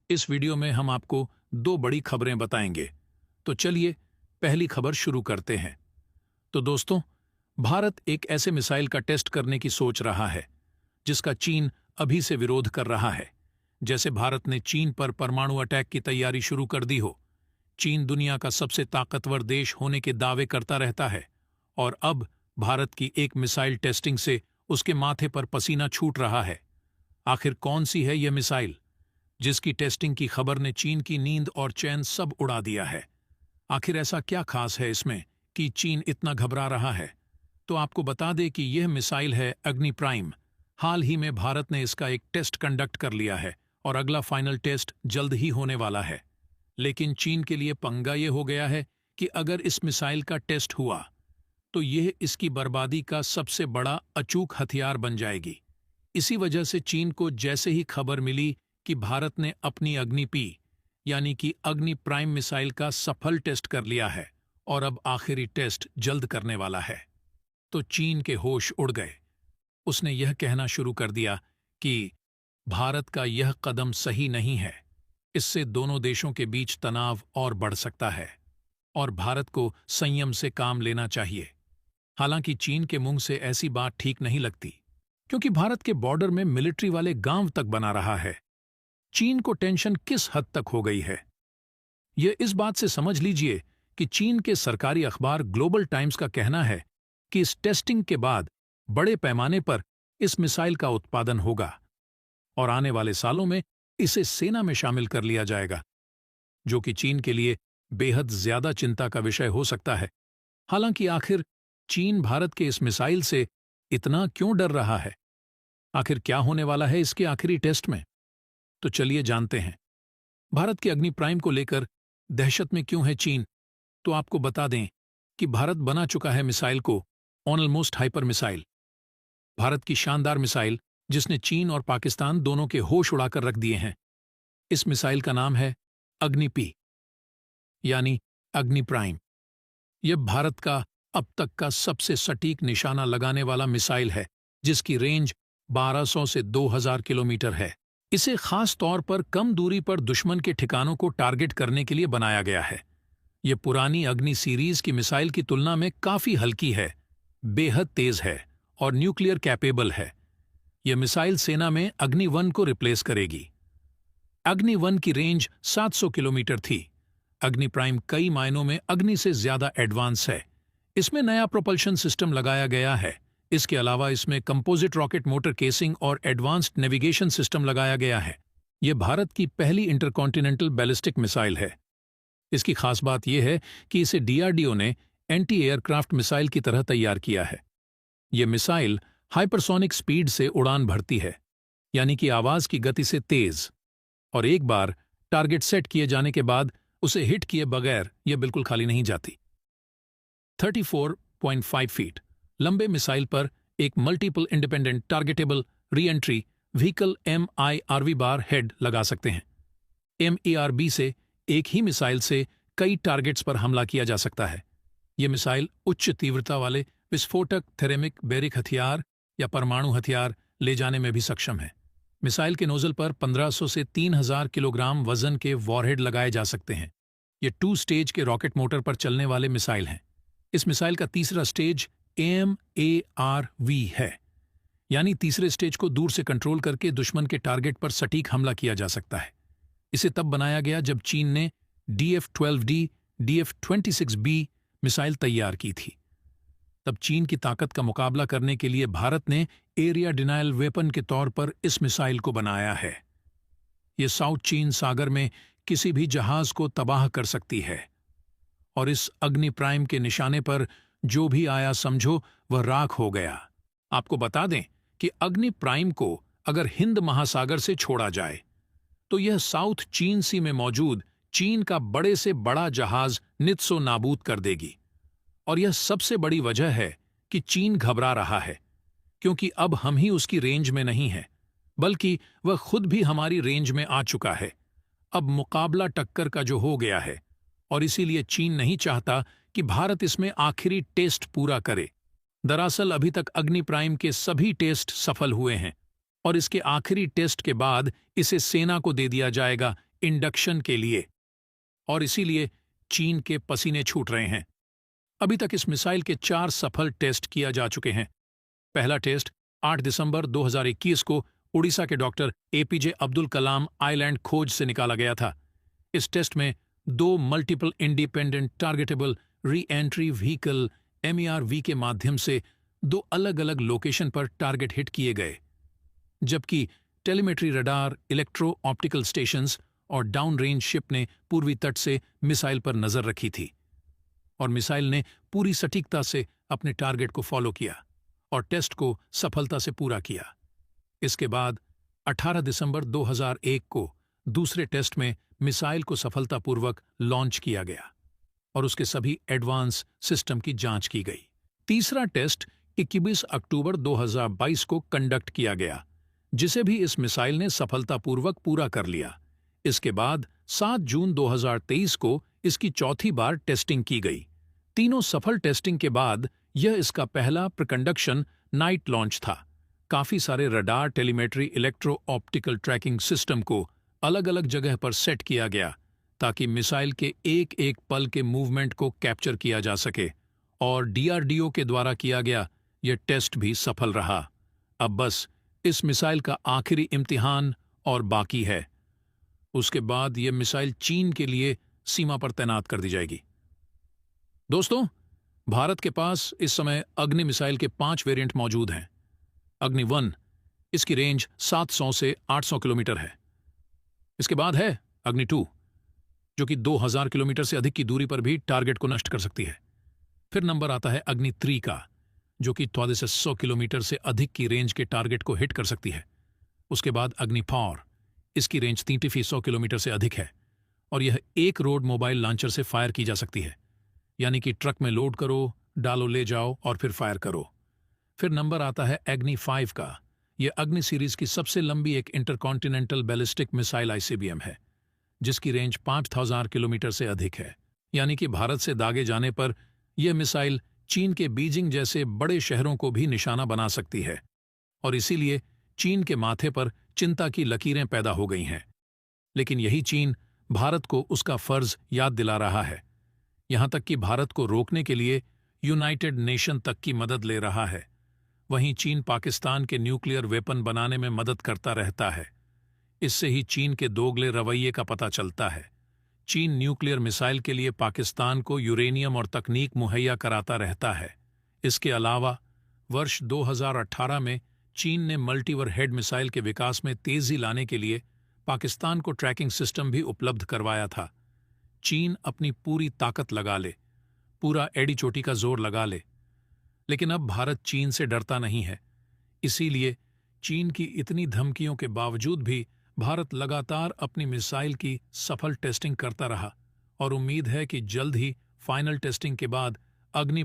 इस वीडियो में हम आपको दो बड़ी खबरें बताएंगे। तो चलिए पहली खबर शुरू करते हैं। तो दोस्तों, भारत एक ऐसे मिसाइल का टेस्ट करने की सोच रहा है जिसका चीन अभी से विरोध कर रहा है। जैसे भारत ने चीन पर परमाणु अटैक की तैयारी शुरू कर दी हो। चीन दुनिया का सबसे ताकतवर देश होने के दावे करता रहता है और अब भारत की एक मिसाइल टेस्टिंग से उसके माथे पर पसीना छूट रहा है। आखिर कौन सी है यह मिसाइल जिसकी टेस्टिंग की खबर ने चीन की नींद और चैन सब उड़ा दिया है? आखिर ऐसा क्या खास है इसमें कि चीन इतना घबरा रहा है? तो आपको बता दें कि यह मिसाइल है अग्नि प्राइम। हाल ही में भारत ने इसका एक टेस्ट कंडक्ट कर लिया है और अगला फाइनल टेस्ट जल्द ही होने वाला है। लेकिन चीन के लिए पंगा ये हो गया है कि अगर इस मिसाइल का टेस्ट हुआ तो यह इसकी बर्बादी का सबसे बड़ा अचूक हथियार बन जाएगी। इसी वजह से चीन को जैसे ही खबर मिली कि भारत ने अपनी अग्नि पी यानी कि अग्नि प्राइम मिसाइल का सफल टेस्ट कर लिया है और अब आखिरी टेस्ट जल्द करने वाला है, तो चीन के होश उड़ गए। उसने यह कहना शुरू कर दिया कि भारत का यह कदम सही नहीं है, इससे दोनों देशों के बीच तनाव और बढ़ सकता है और भारत को संयम से काम लेना चाहिए। हालांकि चीन के मुंह से ऐसी बात ठीक नहीं लगती, क्योंकि भारत के बॉर्डर में मिलिट्री वाले गांव तक बना रहा है। चीन को टेंशन किस हद तक हो गई है, यह इस बात से समझ लीजिए कि चीन के सरकारी अखबार ग्लोबल टाइम्स का कहना है कि इस टेस्टिंग के बाद बड़े पैमाने पर इस मिसाइल का उत्पादन होगा और आने वाले सालों में इसे सेना में शामिल कर लिया जाएगा, जो कि चीन के लिए बेहद ज्यादा चिंता का विषय हो सकता है। हालांकि आखिर चीन भारत के इस मिसाइल से इतना क्यों डर रहा है? आखिर क्या होने वाला है इसके आखिरी टेस्ट में? तो चलिए जानते हैं। भारत के अग्नि प्राइम को लेकर दहशत में क्यों है चीन? तो आपको बता दें कि भारत बना चुका है मिसाइल को ऑलमोस्ट हाइपर मिसाइल। भारत की शानदार मिसाइल जिसने चीन और पाकिस्तान दोनों के होश उड़ाकर रख दिए हैं। इस मिसाइल का नाम है अग्नि पी यानी अग्नि प्राइम। यह भारत का अब तक का सबसे सटीक निशाना लगाने वाला मिसाइल है, जिसकी रेंज 1200 से 2000 किलोमीटर है। इसे खास तौर पर कम दूरी पर दुश्मन के ठिकानों को टारगेट करने के लिए बनाया गया है। यह पुरानी अग्नि सीरीज की मिसाइल की तुलना में काफी हल्की है, बेहद तेज है और न्यूक्लियर कैपेबल है। यह मिसाइल सेना में अग्नि 1 को रिप्लेस करेगी। अग्नि 1 की रेंज 700 किलोमीटर थी। अग्नि प्राइम कई मायनों में अग्नि से ज्यादा एडवांस है। इसमें नया प्रोपल्शन सिस्टम लगाया गया है। इसके अलावा इसमें कंपोजिट रॉकेट मोटर केसिंग और एडवांस्ड नेविगेशन सिस्टम लगाया गया है। यह भारत की पहली इंटरकॉन्टिनेंटल बैलिस्टिक मिसाइल है। इसकी खास बात यह है कि इसे डीआरडीओ ने एंटी एयरक्राफ्ट मिसाइल की तरह तैयार किया है। यह मिसाइल हाइपरसोनिक स्पीड से उड़ान भरती है, यानी कि आवाज की गति से तेज, और एक बार टारगेट सेट किए जाने के बाद उसे हिट किए बगैर यह बिल्कुल खाली नहीं जाती। 34.5 फीट लंबे मिसाइल पर एक multiple independent targetable re entry vehicle MIRV बार हेड लगा सकते हैं। MERB से एक ही मिसाइल से कई टारगेट्स पर हमला किया जा सकता है। यह मिसाइल उच्च तीव्रता वाले विस्फोटक, थेरेमिक, बेरिक हथियार या परमाणु हथियार ले जाने में भी सक्षम है। मिसाइल के नोजल पर 1500 से 3000 किलोग्राम वजन के वॉरहेड लगाए जा सकते हैं। ये 2 स्टेज के रॉकेट मोटर पर चलने वाले मिसाइल हैं। इस मिसाइल का तीसरा स्टेज AMARV है, यानी तीसरे स्टेज को दूर से कंट्रोल करके दुश्मन के टारगेट पर सटीक हमला किया जा सकता है। इसे तब बनाया गया जब चीन ने DF-12D, DF-26B मिसाइल तैयार की थी। तब चीन की ताकत का मुकाबला करने के लिए भारत ने एरिया डिनायल वेपन के तौर पर इस मिसाइल को बनाया है। यह साउथ चीन सागर में किसी भी जहाज को तबाह कर सकती है और इस अग्नि प्राइम के निशाने पर जो भी आया समझो वह राख हो गया। आपको बता दें कि अग्नि प्राइम को अगर हिंद महासागर से छोड़ा जाए तो यह साउथ चीन सी में मौजूद चीन का बड़े से बड़ा जहाज नित्सो नाबूद कर देगी। और यह सबसे बड़ी वजह है कि चीन घबरा रहा है, क्योंकि अब हम ही उसकी रेंज में नहीं हैं, बल्कि वह खुद भी हमारी रेंज में आ चुका है। अब मुकाबला टक्कर का जो हो गया है और इसीलिए चीन नहीं चाहता कि भारत इसमें आखिरी टेस्ट पूरा करे। दरअसल अभी तक अग्नि प्राइम के सभी टेस्ट सफल हुए हैं और इसके आखिरी टेस्ट के बाद इसे सेना को दे दिया जाएगा इंडक्शन के लिए, और इसीलिए चीन के पसीने छूट रहे हैं। अभी तक इस मिसाइल के 4 सफल टेस्ट किया जा चुके हैं। पहला टेस्ट 8 दिसंबर 2021 को उड़ीसा के doctor APJ Abdul Kalam island खोज से निकाला गया था। इस टेस्ट में 2 multiple independent targetable re entry vehicle MERV के माध्यम से 2 अलग-अलग लोकेशन पर टारगेट हिट किए गए, जबकि telemetry radar, electro optical stations और डाउन रेंज शिप ने पूर्वी तट से मिसाइल पर नजर रखी थी, और मिसाइल ने पूरी सटीकता से अपने टारगेट को फॉलो किया और टेस्ट को सफलता से पूरा किया। इसके बाद 18 दिसंबर 2001 को दूसरे टेस्ट में मिसाइल को सफलतापूर्वक लॉन्च किया गया और उसके सभी एडवांस सिस्टम की जांच की गई। तीसरा टेस्ट 21 अक्टूबर 2022 को कंडक्ट किया गया, जिसे भी इस मिसाइल ने सफलतापूर्वक पूरा कर लिया। इसके बाद 7 जून 2023 को इसकी चौथी बार टेस्टिंग की गई। तीनों सफल टेस्टिंग के बाद यह इसका पहला प्रीकंडक्शन नाइट लॉन्च था। काफी सारे radar, telemetry, electro optical tracking system को अलग अलग जगह पर सेट किया गया ताकि मिसाइल के एक एक पल के मूवमेंट को कैप्चर किया जा सके, और DRDO के द्वारा किया गया यह टेस्ट भी सफल रहा। अब बस इस मिसाइल का आखिरी इम्तिहान और बाकी है। उसके बाद यह मिसाइल चीन के लिए सीमा पर तैनात कर दी जाएगी। दोस्तों, भारत के पास इस समय अग्नि मिसाइल के 5 वेरिएंट मौजूद हैं। अग्नि 1, इसकी रेंज 700 से 800 किलोमीटर है। इसके बाद है अग्नि 2, जो कि 2000 किलोमीटर से अधिक की दूरी पर भी टारगेट को नष्ट कर सकती है। फिर नंबर आता है अग्नि 3 का, जो कि 1400 किलोमीटर से अधिक की रेंज के टारगेट को हिट कर सकती है। उसके बाद अग्नि 4, इसकी रेंज 300 किलोमीटर से अधिक है और यह एक रोड मोबाइल लॉन्चर से फायर की जा सकती है, यानी कि ट्रक में लोड करो, डालो, ले जाओ और फिर फायर करो। फिर नंबर आता है अग्नि 5 का। यह अग्नि सीरीज की सबसे लंबी एक इंटरकॉन्टिनेंटल बैलिस्टिक मिसाइल ICBM है, जिसकी रेंज 5000 किलोमीटर से अधिक है, यानी कि भारत से दागे जाने पर यह मिसाइल चीन के बीजिंग जैसे बड़े शहरों को भी निशाना बना सकती है, और इसीलिए चीन के माथे पर चिंता की लकीरें पैदा हो गई हैं। लेकिन यही चीन भारत को उसका फर्ज याद दिला रहा है, यहां तक कि भारत को रोकने के लिए यूनाइटेड नेशन तक की मदद ले रहा है। वहीं चीन पाकिस्तान के न्यूक्लियर वेपन बनाने में मदद करता रहता है। इससे ही चीन के दोगले रवैये का पता चलता है। चीन न्यूक्लियर मिसाइल के लिए पाकिस्तान को यूरेनियम और तकनीक मुहैया कराता रहता है। इसके अलावा वर्ष 2018 में चीन ने मल्टीवर हेड मिसाइल के विकास में तेजी लाने के लिए पाकिस्तान को ट्रैकिंग सिस्टम भी उपलब्ध करवाया था। चीन अपनी पूरी ताकत लगा ले, पूरा एड़ी चोटी का जोर लगा ले, लेकिन अब भारत चीन से डरता नहीं है। इसीलिए चीन की इतनी धमकियों के बावजूद भी भारत लगातार अपनी मिसाइल की सफल टेस्टिंग करता रहा, और उम्मीद है कि जल्द ही फाइनल टेस्टिंग के बाद अग्नि